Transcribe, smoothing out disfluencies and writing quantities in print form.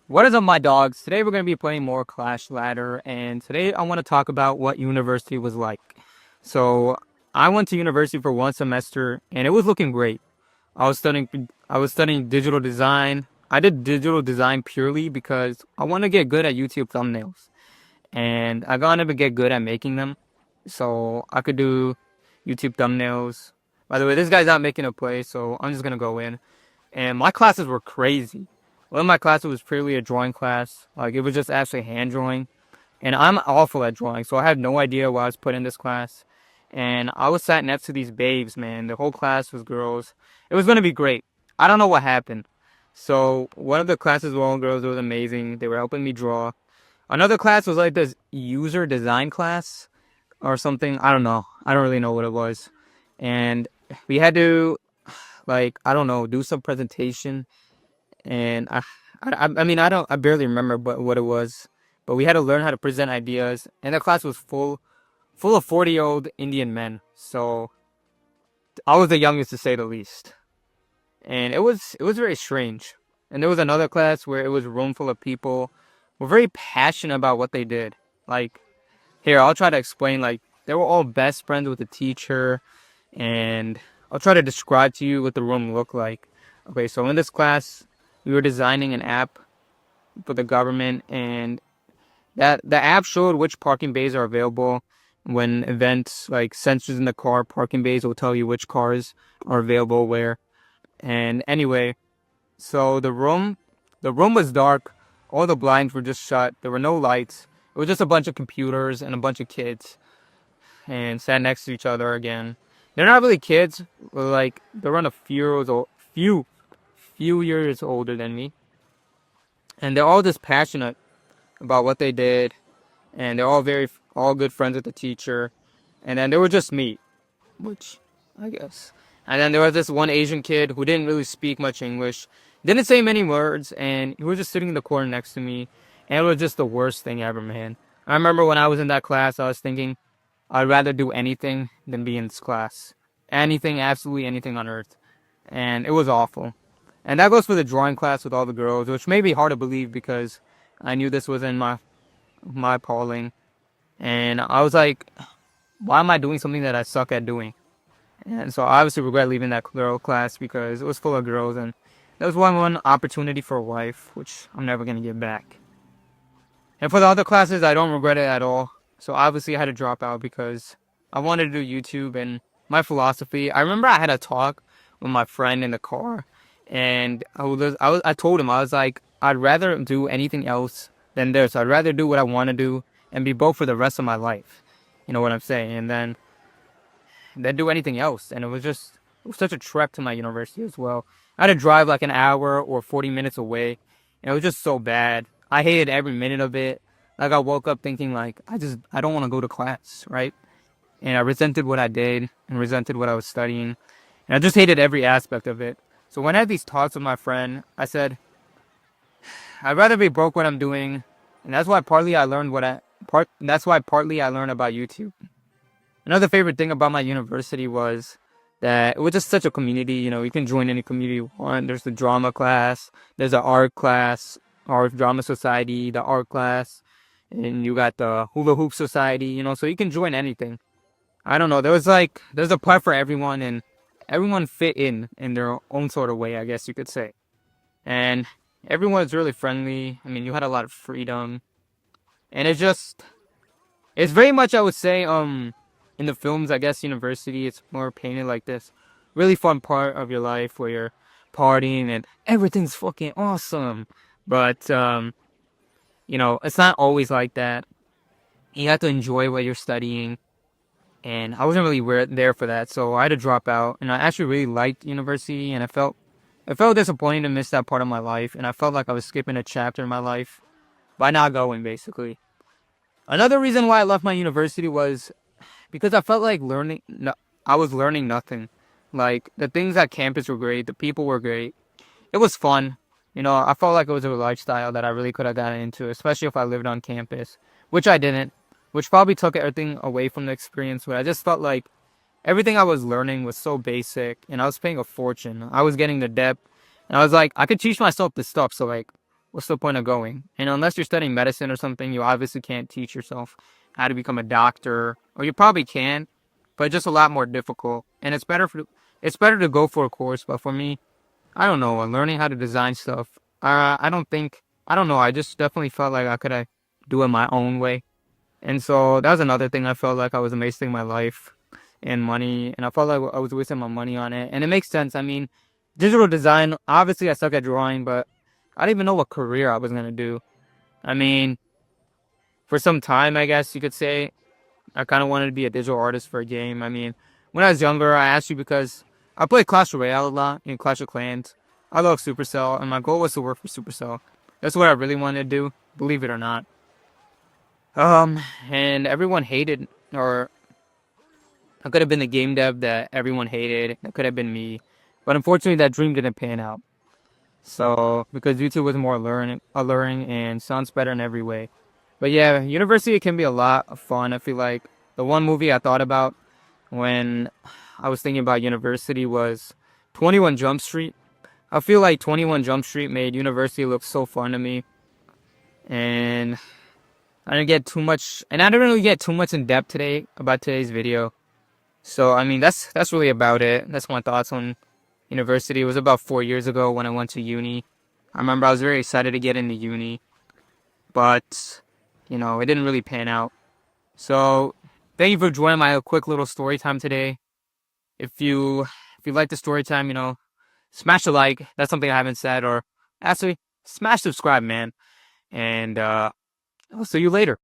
What is up, my dogs? Today we're going to be playing more Clash Ladder, and today I want to talk about what university was like. So, I went to university for 1 semester, and it was looking great. I was studying digital design. I did digital design purely because I want to get good at YouTube thumbnails, and I got to get good at making them, so I could do YouTube thumbnails. By the way, this guy's not making a play, so I'm just gonna go in. And my classes were crazy. One of my classes was purely a drawing class. Like, it was just actually hand drawing. And I'm awful at drawing, so I had no idea why I was put in this class. And I was sat next to these babes, man. The whole class was girls. It was gonna be great. I don't know what happened. So one of the classes were all girls. It was amazing. They were helping me draw. Another class was like this user design class or something. I don't know. I don't really know what it was. And we had to, like, I don't know, do some presentation. And I barely remember what it was, but we had to learn how to present ideas. And the class was full of 40-year-old Indian men. So I was the youngest, to say the least. And it was very strange. And there was another class where it was a room full of people who were very passionate about what they did. Like, here, I'll try to explain. Like, they were all best friends with the teacher, and I'll try to describe to you what the room looked like. Okay, so in this class, we were designing an app for the government, and that the app showed which parking bays are available when events like sensors in the car. Parking bays will tell you which cars are available where. And anyway, so the room was dark. All the blinds were just shut. There were no lights. It was just a bunch of computers and a bunch of kids, and sat next to each other again. They're not really kids. Like, they're around few years older than me, and they're all just passionate about what they did, and they're all good friends with the teacher. And then there was just me, which I guess. And then there was this one Asian kid who didn't really speak much English, didn't say many words, and he was just sitting in the corner next to me, and it was just the worst thing ever, man. I remember when I was in that class, I was thinking I'd rather do anything than be in this class. Anything, absolutely anything on earth. And it was awful. And that goes for the drawing class with all the girls, which may be hard to believe because I knew this was in my calling. And I was like, why am I doing something that I suck at doing? And so I obviously regret leaving that girl class because it was full of girls, and that was one opportunity for a wife, which I'm never gonna get back. And for the other classes, I don't regret it at all. So obviously I had to drop out because I wanted to do YouTube and my philosophy. I remember I had a talk with my friend in the car, and I told him, I was like, I'd rather do anything else than this. I'd rather do what I want to do and be broke for the rest of my life. You know what I'm saying? And then do anything else. And it was such a trek to my university as well. I had to drive like an hour or 40 minutes away, and it was just so bad. I hated every minute of it. Like, I woke up thinking like, I don't want to go to class, right? And I resented what I did and resented what I was studying. And I just hated every aspect of it. So when I had these talks with my friend, I said, I'd rather be broke what I'm doing. And that's why partly I learned about YouTube. Another favorite thing about my university was that it was just such a community. You know, you can join any community you want. There's the drama class, there's the art class, art drama society, the art class, and you got the hula hoop society, you know, so you can join anything. I don't know. There's a part for everyone, and everyone fit in their own sort of way, I guess you could say. And everyone was really friendly. I mean, you had a lot of freedom, and it's very much, I would say, in the films, I guess, university, it's more painted like this really fun part of your life where you're partying and everything's fucking awesome. But you know, it's not always like that. You have to enjoy what you're studying, and I wasn't really there for that, so I had to drop out. And I actually really liked university, and it felt disappointing to miss that part of my life, and I felt like I was skipping a chapter in my life by not going, basically. Another reason why I left my university was because I felt like I was learning nothing. Like, the things at campus were great, the people were great. It was fun. You know, I felt like it was a lifestyle that I really could have gotten into, especially if I lived on campus, which I didn't, which probably took everything away from the experience. But I just felt like everything I was learning was so basic, and I was paying a fortune. I was getting the debt, and I was like, I could teach myself this stuff. So, like, what's the point of going? And unless you're studying medicine or something, you obviously can't teach yourself how to become a doctor, or you probably can, but just a lot more difficult. And it's better to go for a course. But for me, I don't know, learning how to design stuff. I don't think I don't know. I just definitely felt like I could do it my own way. And so that was another thing I felt like I was wasting my life and money, and I felt like I was wasting my money on it. And it makes sense. I mean, digital design, obviously I suck at drawing, but I didn't even know what career I was gonna do. I mean, for some time, I guess you could say, I kind of wanted to be a digital artist for a game. I mean, when I was younger, I asked you because I played Clash Royale a lot in Clash of Clans. I love Supercell, and my goal was to work for Supercell. That's what I really wanted to do, believe it or not. And everyone hated, or I could have been the game dev that everyone hated. That could have been me. But unfortunately, that dream didn't pan out. So, because YouTube was more alluring and sounds better in every way. But yeah, university can be a lot of fun. I feel like the one movie I thought about when I was thinking about university was 21 Jump Street. I feel like 21 Jump Street made university look so fun to me. And I didn't really get too much in depth today about today's video. So, I mean, that's really about it. That's my thoughts on university. It was about 4 years ago when I went to uni. I remember I was very excited to get into uni, but it didn't really pan out. So, thank you for joining my quick little story time today. If you like the story time, smash a like. That's something I haven't said, or actually, smash subscribe, man. And I'll see you later.